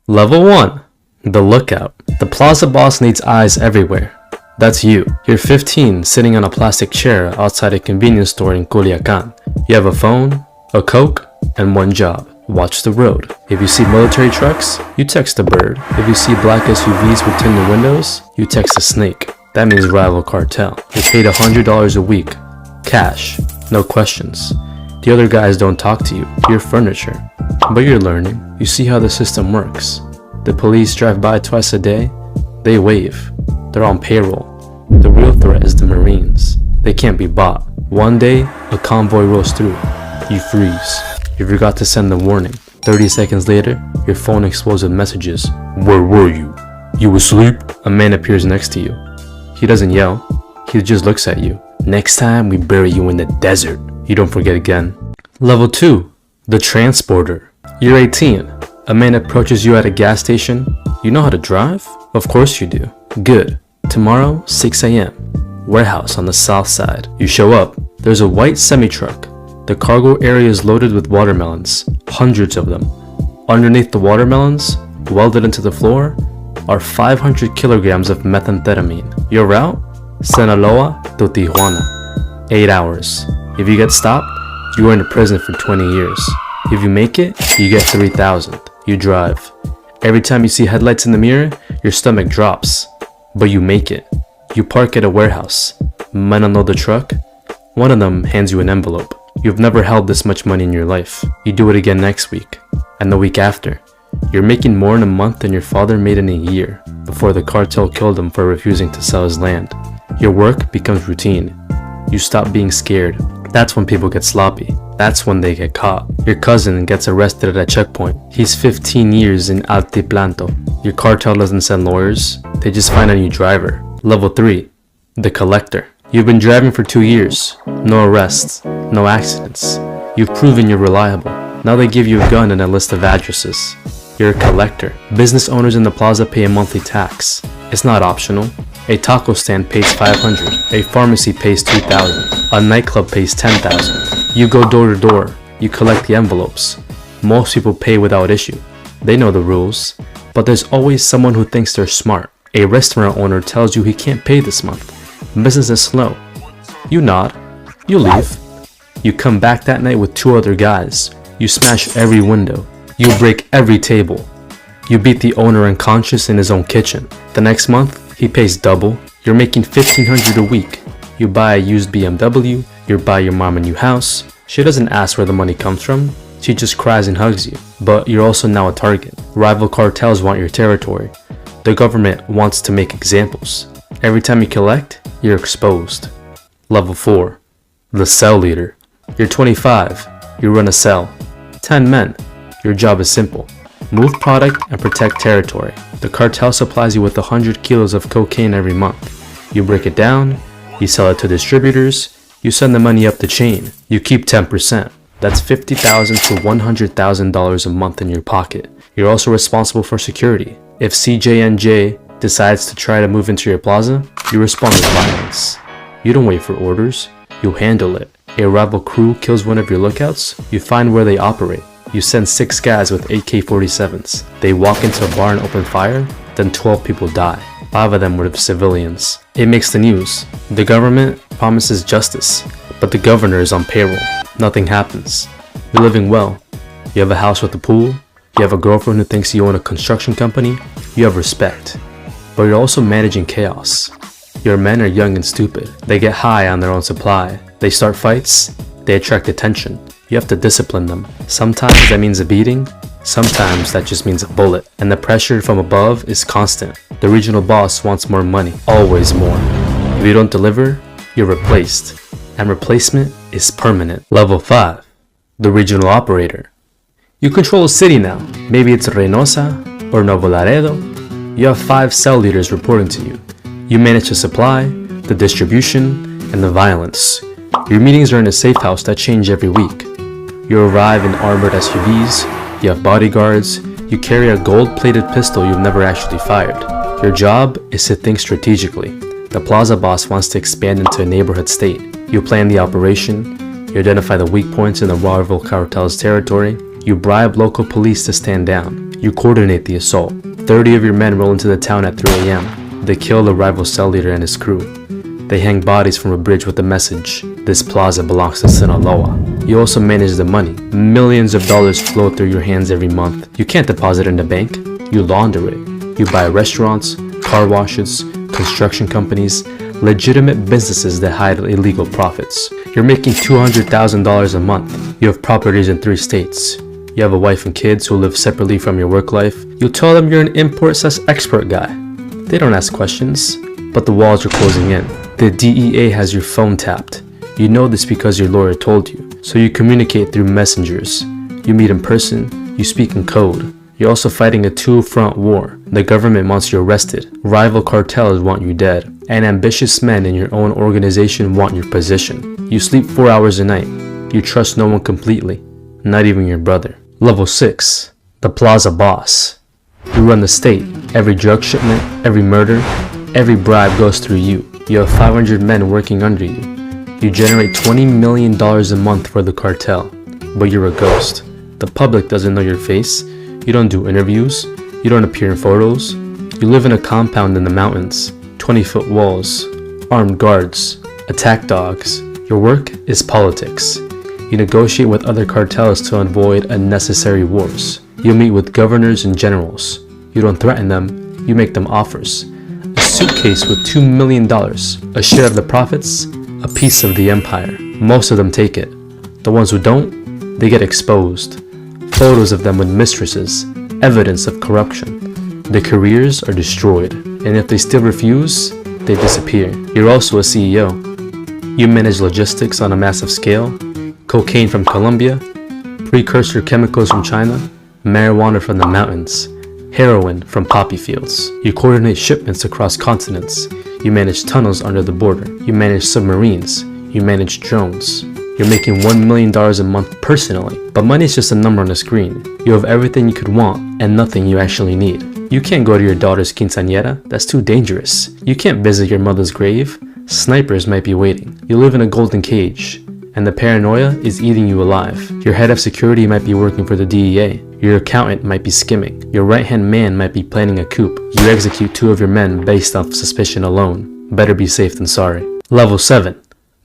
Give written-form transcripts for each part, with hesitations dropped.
Level 1. The Lookout. The plaza boss needs eyes everywhere. That's you. You're 15, sitting on a plastic chair outside a convenience store in Culiacan. You have a phone, a Coke, and one job. Watch the road. If you see military trucks, you text a bird. If you see black SUVs with tinted windows, you text a snake. That means rival cartel. You're paid $100 a week. Cash. No questions. The other guys don't talk to you. You're furniture. But you're learning. You see how the system works. The police drive by twice a day. They wave. They're on payroll. The real threat is the Marines. They can't be bought. One day, a convoy rolls through. You freeze. You forgot to send the warning. 30 seconds later, your phone explodes with messages. Where were you? You asleep? A man appears next to you. He doesn't yell. He just looks at you. Next time, we bury you in the desert. You don't forget again. Level 2. The Transporter. You're 18. A man approaches you at a gas station. You know how to drive? Of course you do. Good. Tomorrow, 6 a.m. Warehouse on the south side. You show up. There's a white semi-truck. The cargo area is loaded with watermelons. Hundreds of them. Underneath the watermelons, welded into the floor, are 500 kilograms of methamphetamine. Your route? Sinaloa to Tijuana. 8 hours. If you get stopped, you go into prison for 20 years. If you make it, you get 3,000. You drive. Every time you see headlights in the mirror, your stomach drops. But you make it. You park at a warehouse. Men unload the truck. One of them hands you an envelope. You've never held this much money in your life. You do it again next week. And the week after. You're making more in a month than your father made in a year, before the cartel killed him for refusing to sell his land. Your work becomes routine. You stop being scared. That's when people get sloppy. That's when they get caught. Your cousin gets arrested at a checkpoint. He's 15 years in Altiplanto. Your cartel doesn't send lawyers. They just find a new driver. Level 3. The Collector. You've been driving for 2 years. No arrests. No accidents. You've proven you're reliable. Now they give you a gun and a list of addresses. You're a collector. Business owners in the plaza pay a monthly tax. It's not optional. A taco stand pays $500. A pharmacy pays $2,000. A nightclub pays $10,000. You go door to door. You collect the envelopes. Most people pay without issue. They know the rules. But there's always someone who thinks they're smart. A restaurant owner tells you he can't pay this month. Business is slow. You nod. You leave. You come back that night with 2 other guys. You smash every window. You break every table. You beat the owner unconscious in his own kitchen. The next month, he pays double. You're making $1,500 a week. You buy a used BMW. You buy your mom a new house. She doesn't ask where the money comes from. She just cries and hugs you. But you're also now a target. Rival cartels want your territory. The government wants to make examples. Every time you collect, you're exposed. Level 4. The Cell Leader. You're 25. You run a cell. 10 men. Your job is simple. Move product and protect territory. The cartel supplies you with 100 kilos of cocaine every month. You break it down. You sell it to distributors. You send the money up the chain. You keep 10%. That's $50,000 to $100,000 a month in your pocket. You're also responsible for security. If CJNJ decides to try to move into your plaza, you respond with violence. You don't wait for orders. You handle it. A rival crew kills one of your lookouts. You find where they operate. You send 6 guys with AK-47s. They walk into a bar and open fire. Then 12 people die. 5 of them were civilians. It makes the news. The government promises justice, but the governor is on payroll. Nothing happens. You're living well. You have a house with a pool. You have a girlfriend who thinks you own a construction company. You have respect. But you're also managing chaos. Your men are young and stupid. They get high on their own supply. They start fights. They attract attention. You have to discipline them. Sometimes that means a beating. Sometimes that just means a bullet. And the pressure from above is constant. The regional boss wants more money. Always more. If you don't deliver, you're replaced. And replacement is permanent. Level 5. The Regional Operator. You control a city now. Maybe it's Reynosa or Nuevo Laredo. You have 5 cell leaders reporting to you. You manage the supply, the distribution, and the violence. Your meetings are in a safe house that change every week. You arrive in armored SUVs, you have bodyguards, you carry a gold-plated pistol you've never actually fired. Your job is to think strategically. The plaza boss wants to expand into a neighborhood state. You plan the operation, you identify the weak points in the rival cartel's territory, you bribe local police to stand down. You coordinate the assault. 30 of your men roll into the town at 3 a.m. They kill the rival cell leader and his crew. They hang bodies from a bridge with the message, "This plaza belongs to Sinaloa." You also manage the money. Millions of dollars flow through your hands every month. You can't deposit in the bank. You launder it. You buy restaurants, car washes, construction companies, legitimate businesses that hide illegal profits. You're making $200,000 a month. You have properties in 3 states. You have a wife and kids who live separately from your work life. You tell them you're an import/export guy. They don't ask questions, but the walls are closing in. The DEA has your phone tapped. You know this because your lawyer told you. So you communicate through messengers. You meet in person. You speak in code. You're also fighting a 2-front war. The government wants you arrested. Rival cartels want you dead. And ambitious men in your own organization want your position. You sleep 4 hours a night. You trust no one completely, not even your brother. Level 6. The Plaza Boss. You run the state. Every drug shipment, every murder, every bribe goes through you. You have 500 men working under you. You generate $20 million a month for the cartel, but you're a ghost. The public doesn't know your face. You don't do interviews. You don't appear in photos. You live in a compound in the mountains. 20-foot walls, armed guards, attack dogs. Your work is politics. You negotiate with other cartels to avoid unnecessary wars. You meet with governors and generals. You don't threaten them, you make them offers. A suitcase with $2 million, a share of the profits, a piece of the empire. Most of them take it. The ones who don't, they get exposed. Photos of them with mistresses, evidence of corruption. Their careers are destroyed, and if they still refuse, they disappear. You're also a CEO. You manage logistics on a massive scale, cocaine from Colombia, precursor chemicals from China, marijuana from the mountains, heroin from poppy fields. You coordinate shipments across continents. You manage tunnels under the border. You manage submarines. You manage drones. You're making $1 million a month personally, but money is just a number on a screen. You have everything you could want and nothing you actually need. You can't go to your daughter's quinceañera, that's too dangerous. You can't visit your mother's grave, snipers might be waiting. You live in a golden cage, and the paranoia is eating you alive. Your head of security might be working for the DEA. Your accountant might be skimming. Your right-hand man might be planning a coup. You execute 2 of your men based off suspicion alone. Better be safe than sorry. Level 7.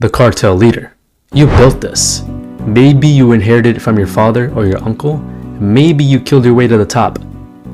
The cartel leader. You built this. Maybe you inherited it from your father or your uncle. Maybe you killed your way to the top.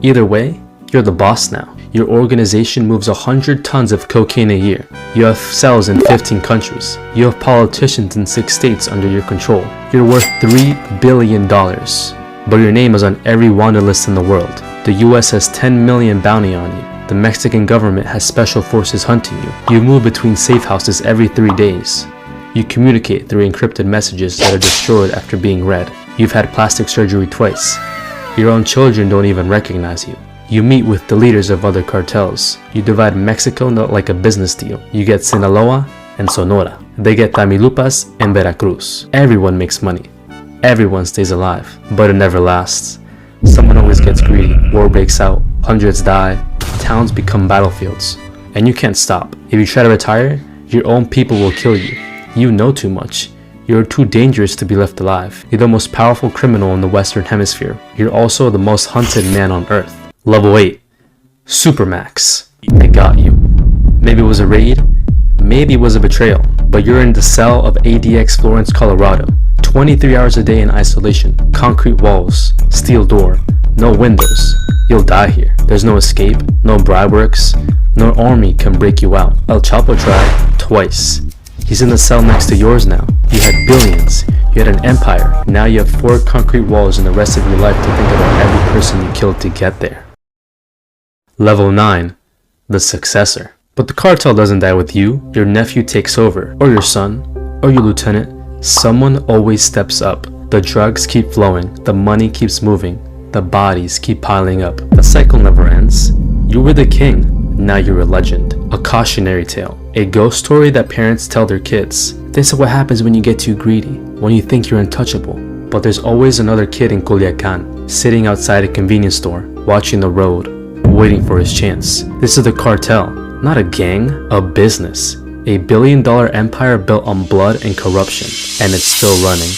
Either way, you're the boss now. Your organization moves 100 tons of cocaine a year. You have cells in 15 countries. You have politicians in 6 states under your control. You're worth $3 billion. But your name is on every wanted list in the world. The US has 10 million bounty on you. The Mexican government has special forces hunting you. You move between safe houses every 3 days. You communicate through encrypted messages that are destroyed after being read. You've had plastic surgery twice. Your own children don't even recognize you. You meet with the leaders of other cartels. You divide Mexico not like a business deal. You get Sinaloa and Sonora. They get Tamaulipas and Veracruz. Everyone makes money. Everyone stays alive, but it never lasts. Someone always gets greedy. War breaks out. Hundreds die. Towns become battlefields. And you can't stop. If you try to retire, your own people will kill you. You know too much. You're too dangerous to be left alive. You're the most powerful criminal in the Western Hemisphere. You're also the most hunted man on Earth. Level 8. Supermax. They got you. Maybe it was a raid. Maybe it was a betrayal. But you're in the cell of ADX Florence, Colorado. 23 hours a day in isolation. Concrete walls. Steel door. No windows. You'll die here. There's no escape. No bribe works. No army can break you out. El Chapo tried twice. He's in the cell next to yours now. You had billions. You had an empire. Now you have 4 concrete walls and the rest of your life to think about every person you killed to get there. Level 9. The successor. But the cartel doesn't die with you. Your nephew takes over, or your son, or your lieutenant. Someone always steps up. The drugs keep flowing. The money keeps moving. The bodies keep piling up. The cycle never ends. You were the king. Now you're a legend. A cautionary tale. A ghost story that parents tell their kids. This is what happens when you get too greedy. When you think you're untouchable. But there's always another kid in Culiacan, sitting outside a convenience store, watching the road, waiting for his chance. This is the cartel. Not a gang, a business. A $1 billion empire built on blood and corruption. And it's still running.